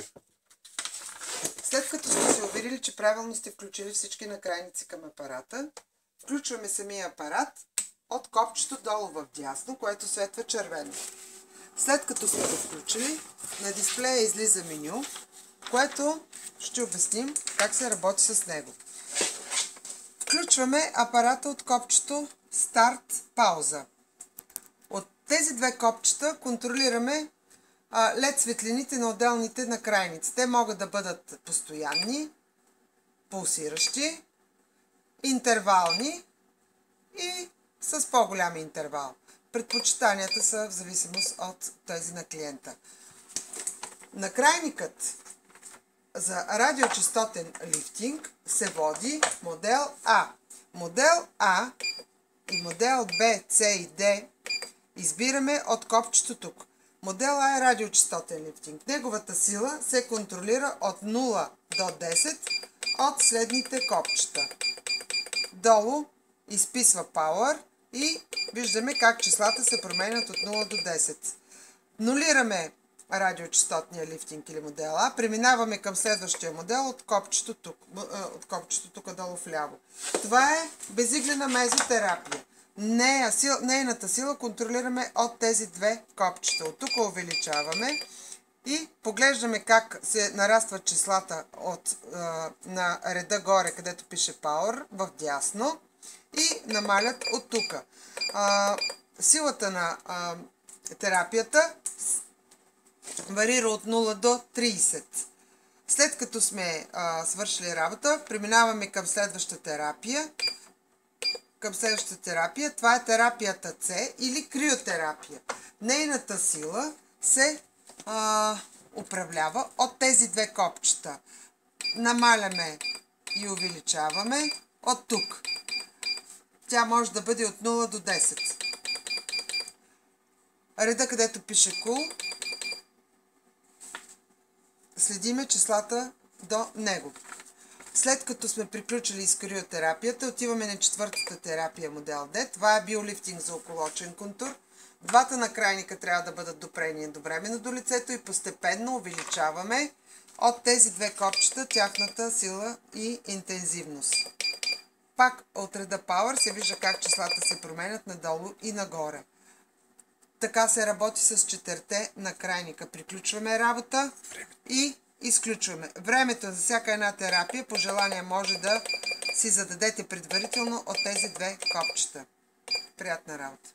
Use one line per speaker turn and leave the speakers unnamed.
включи.
След като сте се уверили, че правилно сте включили всички накрайници към апарата, включваме самия апарат от копчето долу в дясно, което светва червено. След като сме го включили, на дисплея излиза меню, което ще обясним как се работи с него. Включваме апарата от копчето Старт, пауза. От тези две копчета контролираме LED светлините на отделните накрайници. Те могат да бъдат постоянни, пулсиращи, интервални и с по-голям интервал. Предпочитанията са в зависимост от тези на клиента. Накрайникът за радиочестотен лифтинг се води модел А. Модел А и модел Б, С и Д избираме от копчето тук. Модел А е радиочестотен лифтинг. Неговата сила се контролира от 0 до 10 от следните копчета. Долу изписва Power и виждаме как числата се променят от 0 до 10. Нулираме радиочестотния лифтинг или модел А. Преминаваме към следващия модел от копчето тук долу вляво. Това е безиглена мезотерапия. Нейната сила контролираме от тези две копчета. От тук увеличаваме и поглеждаме как се нарастват числата на реда горе, където пише Power, в дясно и намалят от тук. Силата на терапията варира от 0 до 30. След като сме свършили работа, преминаваме към следващата терапия. Това е терапията С или криотерапия. Нейната сила се управлява от тези две копчета. Намаляме и увеличаваме от тук. Тя може да бъде от 0 до 10. Реда, където пише Cool, следиме числата до него. След като сме приключили с криотерапията, отиваме на четвъртата терапия модел D. Това е биолифтинг за околочен контур. Двата накрайника трябва да бъдат допрени едновременно до лицето и постепенно увеличаваме от тези две копчета тяхната сила и интензивност. Пак от реда Power се вижда как числата се променят надолу и нагоре. Така се работи с четирите накрайника. Приключваме работа и изключваме. Времето за всяка една терапия по желание може да си зададете предварително от тези две копчета. Приятна работа!